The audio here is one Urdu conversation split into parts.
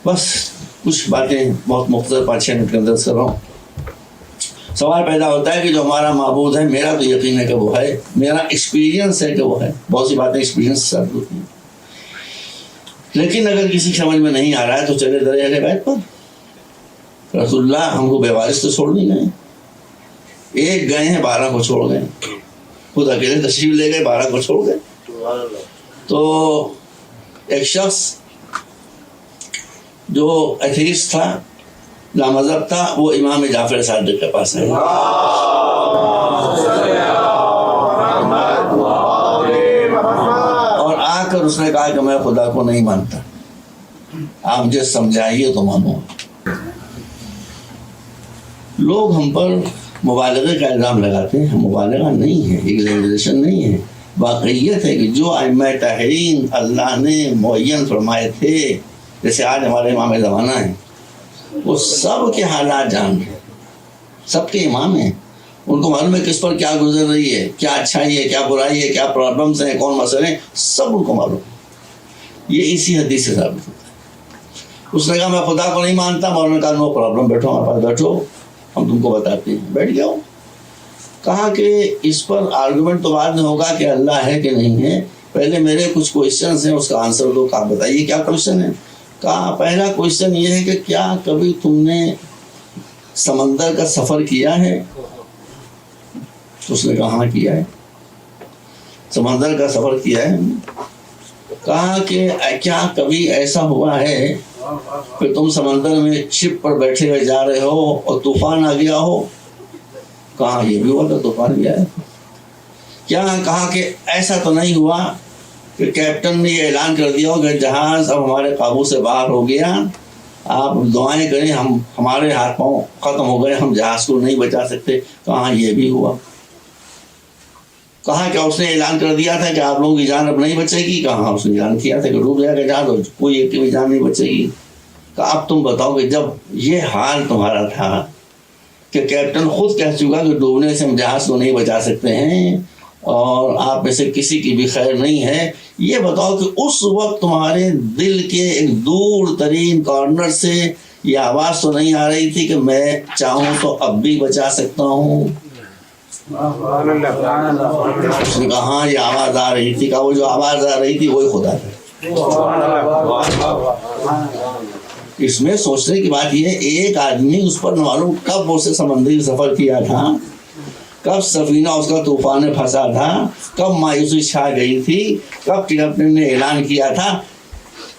بس کچھ باتیں بہت مختصر 5-6 منٹ کے اندر کر رہا ہوں. سوال پیدا ہوتا ہے کہ جو ہمارا معبود ہے، میرا تو یقین ہے کہ وہ ہے، میرا ایکسپیرینس ہے کہ وہ ہے. بہت سی باتیں ایکسپیرینس سے ثابت ہوتی ہیں، لیکن اگر کسی سمجھ میں نہیں آ رہا ہے تو چلے درجہ اہل بیت پر. رسول اللہ ہم کو بے وارث تو چھوڑ نہیں گئے. ایک گئے ہیں 12 کو چھوڑ گئے، خود اکیلے تشریف لے گئے 12 کو چھوڑ گئے. تو ایک شخص جو ایتھیسٹ تھا، لامذہب تھا، وہ امام جعفر صادق کے پاس آیا اور آ کر اس نے کہا کہ میں خدا کو نہیں مانتا، آپ مجھے سمجھائیے تو مانوں. لوگ ہم پر مبالغے کا الزام لگاتے ہیں، مبالغہ نہیں ہے، ایگزیجریشن نہیں ہے، واقعیت ہے کہ جو ائمہ طاہرین اللہ نے معین فرمائے تھے، جیسے آج ہمارے امام زمانہ ہیں، وہ سب کے حالات جان ہیں، سب کے امام ہیں. ان کو معلوم ہے کس پر کیا گزر رہی ہے، کیا اچھائی ہے، کیا برائی ہے، کیا پرابلمس ہیں، کون مسئلے ہیں، سب ان کو معلوم ہے. یہ اسی حدیث سے ثابت ہوتا ہے. اس نے کہا میں خدا کو نہیں مانتا. مولانا نے کہا نو پرابلم، بیٹھو ہمارے پاس، بیٹھو ہم تم کو بتاتے ہیں. بیٹھ گیا ہوں. کہا کہ اس پر آرگومنٹ تو بعد میں ہوگا کہ اللہ ہے کہ نہیں ہے، پہلے میرے کچھ کوئسچنس ہیں، اس کا آنسر دو. کہا بتائیے کیا کوئسچن ہے. کہا پہلا کوئسچن یہ ہے کہ کیا کبھی تم نے سمندر کا سفر کیا ہے؟ تو اس نے کہا ہاں کیا ہے، سمندر کا سفر کیا ہے. کہا کہ کیا کبھی ایسا ہوا ہے کہ تم سمندر میں شپ پر بیٹھے ہوئے جا رہے ہو اور طوفان آ گیا ہو؟ کہا یہ بھی ہوا تھا، طوفان بھی آیا. کیا کہا کہ ایسا تو نہیں ہوا کہ کیپٹن نے یہ اعلان کر دیا ہو کہ جہاز اب ہمارے قابو سے باہر ہو گیا، آپ دعائیں کریں، ہمارے ہاتھ پاؤں ختم ہو گئے، ہم جہاز کو نہیں بچا سکتے؟ کہا یہ بھی ہوا. کہا کیا اس نے اعلان کر دیا تھا کہ آپ لوگوں کی جان اب نہیں بچے گی؟ کہا اس نے اعلان کیا تھا کہ ڈوب جائے گا جہاز، کوئی ایک کی بھی جان نہیں بچے گی. کہا اب تم بتاؤ کہ جب یہ حال تمہارا تھا کہ کیپٹن خود کہہ چکا کہ ڈوبنے سے ہم جہاز کو نہیں بچا سکتے ہیں اور آپ میں سے کسی کی بھی خیر نہیں ہے، یہ بتاؤ کہ اس وقت تمہارے دل کے ایک دور ترین کارنر سے یہ آواز تو نہیں آ رہی تھی کہ میں چاہوں تو اب بھی بچا سکتا ہوں؟ اس نے کہا ہاں یہ آواز آ رہی تھی. کہا وہ جو آواز آ رہی تھی وہی خدا تھا. اس میں سوچنے کی بات یہ ہے، ایک آدمی اس پر نہ معلوم کب اسے سمندری سفر کیا تھا، کب سفینہ اس کا طوفان میں پھنسا تھا، کب مایوسی چھا گئی تھی، کب کیپٹن نے اعلان کیا تھا.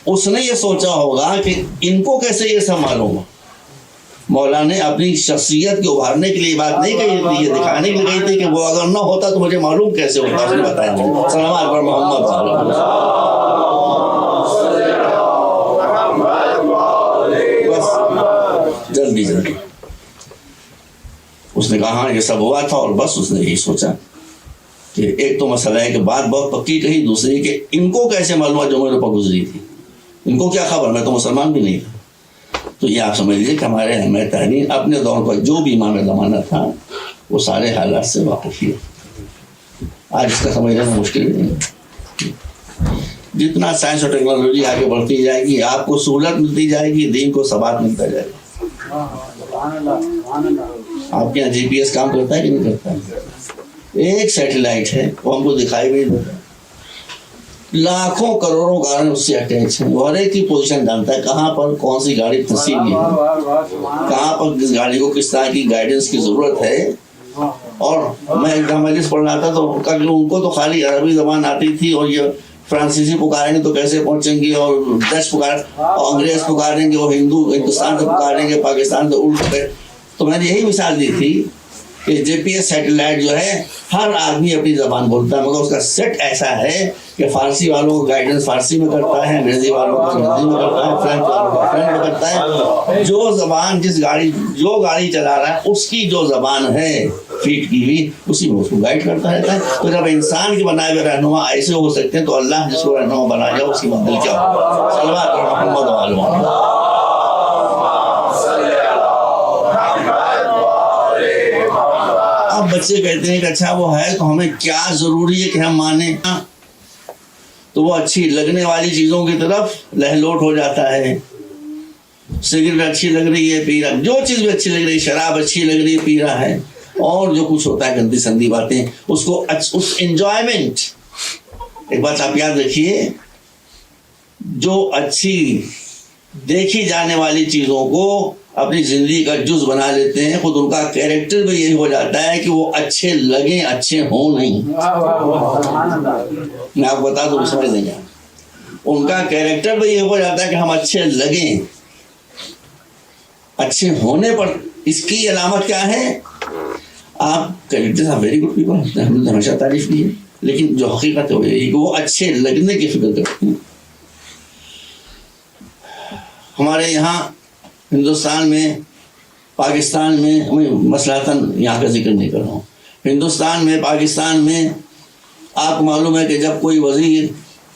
اس نے یہ سوچا ہوگا کہ ان کو کیسے یہ سب معلوم ہو. مولا نے اپنی شخصیت کو ابھارنے کے لیے بات نہیں کہی تھی، یہ دکھانے کے لیے کہی تھی کہ وہ اگر نہ ہوتا تو مجھے معلوم کیسے ہوتا. اس نے بتایا سلام پر محمد بس جلدی جلدی. اس نے کہا ہاں یہ سب ہوا تھا، اور بس اس نے یہی سوچا کہ ایک تو مسئلہ ہے کہ بات بہت پکی کہی، دوسری کہ ان کو کیسے معلوم جو میرے اوپر گزری تھی، ان کو کیا خبر، میں تو مسلمان بھی نہیں تھا. تو یہ آپ سمجھ لیجیے کہ ہمارے ائمہ طاہرین اپنے دور پر جو بھی امام زمانہ تھا وہ سارے حالات سے واقف ہی. آج اس کا سمجھنا مشکل نہیں ہے. جتنا سائنس اور ٹیکنالوجی آگے بڑھتی جائے گی، آپ کو سہولت ملتی جائے گی، دین کو ثبات ملتا جائے گا. آپ کے یہاں جی پی ایس کام کرتا ہے کہ نہیں کرتا ہے؟ ایک سیٹلائٹ ہے، وہ ہم کو دکھائی بھی دیتا ہے. لاکھوں کروڑوں گاڑی اس سے اٹیچ ہیں، وہ ہر ایک کی پوزیشن جانتا ہے، کہاں پر کون سی گاڑی پھنسی ہوئی ہے، کہاں پر کس گاڑی کو کس طرح کی گائیڈنس کی ضرورت ہے. اور میں ایک مجلس پڑھ رہا تھا تو ان کو تو خالی عربی زبان آتی تھی، اور یہ فرانسیسی پکاریں گے تو کیسے پہنچیں گے، اور ڈچ اور انگریز پکاریں گے، اور ہندوستان سے پکاریں گے، پاکستان سے الٹ. تو میں نے یہی مثال دی تھی کہ جی پی ایس سیٹلائٹ جو ہے ہر آدمی اپنی زبان بولتا ہے، مگر اس کا سیٹ ایسا ہے کہ فارسی والوں کو گائیڈنس فارسی میں کرتا ہے، انگریزی والوں کو انگریزی میں کرتا ہے، فرینچ والوں کو فرینچ میں کرتا ہے. جو زبان جو گاڑی چلا رہا ہے اس کی جو زبان ہے فیٹ کی ہوئی، اسی میں اس کو گائیڈ کرتا رہتا ہے. تو جب انسان کے بنائے ہوئے رہنما ایسے ہو سکتے ہیں تو اللہ جس کو رہنما بنا جائے اس کی منزل کیا ہو. صلوات محمد وعلی محمد. اب بچے کہتے ہیں کہ اچھا وہ ہے تو ہمیں کیا ضروری ہے کہ ہم مانیں؟ تو وہ اچھی لگنے والی چیزوں کی طرف لہلوٹ ہو جاتا ہے. سگریٹ اچھی لگ رہی ہے پی رہا, جو چیز بھی اچھی لگ رہی ہے, شراب اچھی لگ رہی ہے پی رہا ہے, اور جو کچھ ہوتا ہے گندی سندی باتیں, اس کو اس انجوائمنٹ. ایک بات آپ یاد رکھیے, جو اچھی دیکھی جانے والی چیزوں کو اپنی زندگی کا جز بنا لیتے ہیں, خود ان کا کیریکٹر بھی یہی ہو جاتا ہے کہ وہ اچھے لگیں, اچھے ہوں نہیں. میں آپ کو بتا دوں, سمجھ نہیں آ, ان کا کیریکٹر بھی یہ ہو جاتا ہے کہ ہم اچھے لگیں. اچھے ہونے پر اس کی علامت کیا ہے؟ آپ کیریکٹر ویری گڈ پیپل, ہم نے ہمیشہ تعریف کی ہے, لیکن جو حقیقت ہے وہ یہی کہ وہ اچھے لگنے کی فکر کرتے ہیں. ہمارے یہاں ہندوستان میں, پاکستان میں, میں مصلحتاً یہاں کا ذکر نہیں کر رہا ہوں, ہندوستان میں, پاکستان میں آپ کو معلوم ہے کہ جب کوئی وزیر,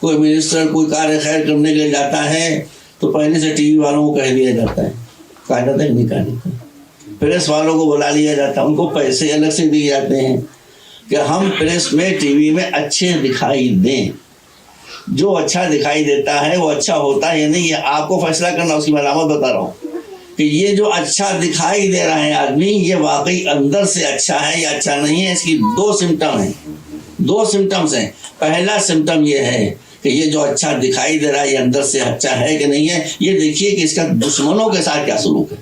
کوئی منسٹر کوئی کار خیر کرنے کے لیے جاتا ہے تو پہلے سے ٹی وی والوں کو کہہ دیا جاتا ہے, کہا جاتا ہے نہیں, کہا جاتا ہے, پریس والوں کو بلا لیا جاتا ہے, ان کو پیسے الگ سے دیے جاتے ہیں کہ ہم پریس میں, ٹی وی میں اچھے دکھائی دیں. جو اچھا دکھائی دیتا ہے وہ اچھا ہوتا ہے یا نہیں, یہ آپ کو فیصلہ کرنا. اس کی میں علامت بتا رہا ہوں کہ یہ جو اچھا دکھائی دے رہا ہے آدمی, یہ واقعی اندر سے اچھا ہے یا اچھا نہیں ہے. اس کی دو سمٹم ہیں, دو سمٹمز ہیں. پہلا سمٹم یہ ہے کہ یہ جو اچھا دکھائی دے رہا ہے یہ اندر سے اچھا ہے کہ نہیں ہے. یہ دیکھیے کہ اس کا دشمنوں کے ساتھ کیا سلوک ہے,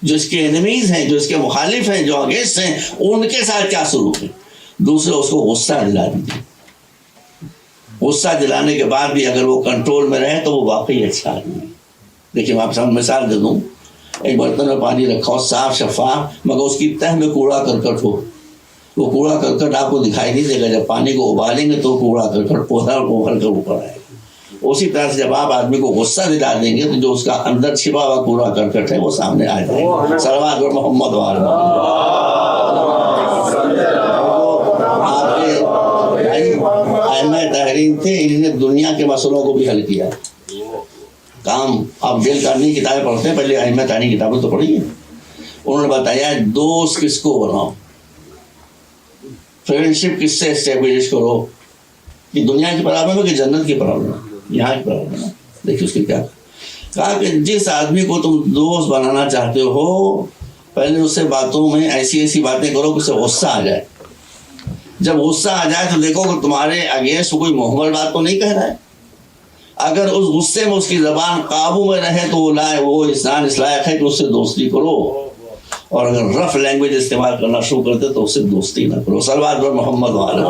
جو اس کے انیمیز ہیں, جو اس کے مخالف ہیں, جو اگینسٹ ہیں, ان کے ساتھ کیا سلوک ہے. دوسرے, اس کو غصہ دلا دیجیے. غصہ دلانے کے بعد بھی اگر وہ کنٹرول میں رہے تو وہ واقعی اچھا آدمی ہے. دیکھیے میں آپ سے مثال دے دوں, ایک برتن میں پانی رکھا ہو صاف شفاف, مگر اس کی تہ میں کوڑا کرکٹ ہو. وہ کوڑا کرکٹ آپ کو دکھائی نہیں دے گا, جب پانی کو ابالیں گے تو کوڑا کرکٹ پودا ابل کر اوپر آئے گا. اسی طرح سے جب آپ آدمی کو غصہ دلا دیں گے تو جو اس کا اندر چھپا ہوا کوڑا کرکٹ ہے وہ سامنے آ جائے گا. صلوات محمد وعلی آپ کے ائمہ تحریر تھے, انہوں نے دنیا کے مسئلوں کو بھی حل کیا. کام آپ ڈیل کارنیگی کی کتابیں پڑھتے ہیں, پہلے ائمہ تحریر کی کتابیں تو پڑھی ہیں. انہوں نے بتایا دوست کس کو بناؤ, فرینڈشپ کس سے اسٹیبلش کرو. یہ دنیا کی پرابلم ہے کہ جنت کی پرابلم ہے, یہاں کی پرابلم ہے. دیکھیے اس کے کیا کہا کہ جس آدمی کو تم دوست بنانا چاہتے ہو, پہلے اس سے باتوں میں ایسی ایسی باتیں کرو کہ اسے غصہ آ جائے. جب غصہ آ جائے تو دیکھو کہ تمہارے اگینسٹ کوئی محمل بات تو نہیں کہہ رہا ہے. اگر اس غصے میں اس کی زبان قابو میں رہے تو وہ انسان اس لائق ہے کہ اس سے دوستی کرو, اور اگر رف لینگویج استعمال کرنا شروع کرتے تو اس سے دوستی نہ کرو. صلوات بر محمد وعلی.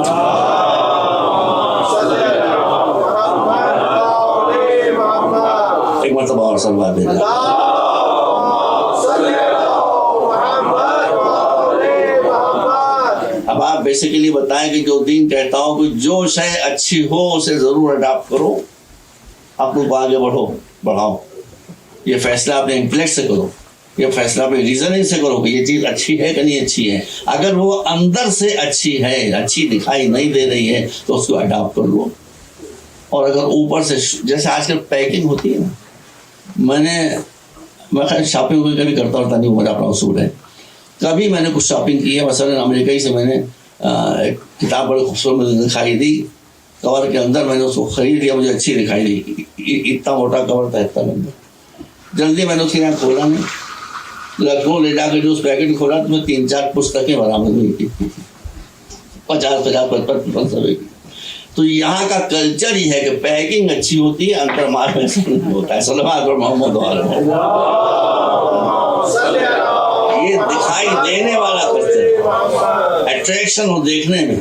ایک مرتبہ اور صلوات دے دیں. اب آپ بیسیکلی بتائیں کہ جو دین کہتا ہوں کہ جو شے اچھی ہو اسے ضرور اڈاپٹ کرو, اپنے کو آگے بڑھاؤ. یہ فیصلہ اپنے انٹلیکٹ سے کرو, یہ فیصلہ اپنے ریزننگ سے کرو کہ یہ چیز اچھی ہے کہ نہیں اچھی ہے. اگر وہ اندر سے اچھی ہے, اچھی دکھائی نہیں دے رہی ہے, تو اس کو اڈاپٹ کر لو. اور اگر اوپر سے, جیسے آج کل پیکنگ ہوتی ہے نا, میں خیر شاپنگ کبھی کرتا ہوتا نہیں, میرا اپنا اصول ہے. کبھی میں نے کچھ شاپنگ کی ہے, مثلا امریکہ سے میں نے ایک کتاب بڑی خوبصورت مجھے دکھائی دی, کور کے اندر میں نے اس کو خرید لیا, مجھے اچھی دکھائی دی, اتنا موٹا کور تھا, اتنا لمبا. جلدی میں نے اس کے یہاں کھولا نہیں, لکھنؤ لے جا کے جو اس پیکٹ کھولا تو میں 3-4 پستکیں برآمد ہوئی تھی, 50-55 کی. تو یہاں کا کلچر ہی ہے کہ پیکنگ اچھی ہوتی ہے, اندر مال ایسا نہیں ہوتا ہے. صلوات پر محمد وعلی. یہ دکھائی دینے والا کلچر, اٹریکشن ہو دیکھنے میں,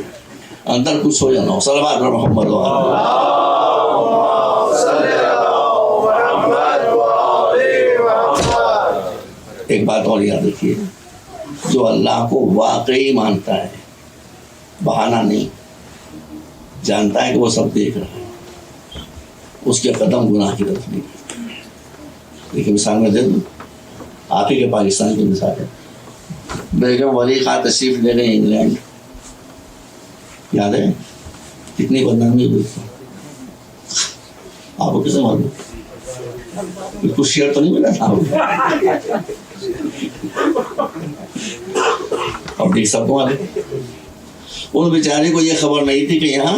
اندر کچھ ہو یا نہ ہو. صلوات پر محمد وعلی. ایک بات اور یاد رکھیے, جو اللہ کو واقعی مانتا ہے, بہانہ نہیں, جانتا ہے کہ وہ سب دیکھ رہا ہے, اس کے قدم گناہ کی طرف نہیں. دیکھیے مثال میں دے دوں, آپ ہی کے پاکستان کی مثال ہے. بیگم ولی خان تشریف لے گئے انگلینڈ, یاد ہے کتنی بدنامی ہوئی تھی, آپ کو کسے معلوم, کچھ شیئر تو نہیں ملا تھا. اور دیکھ سب کو آگے, ان بیچارے کو یہ خبر نہیں تھی کہ یہاں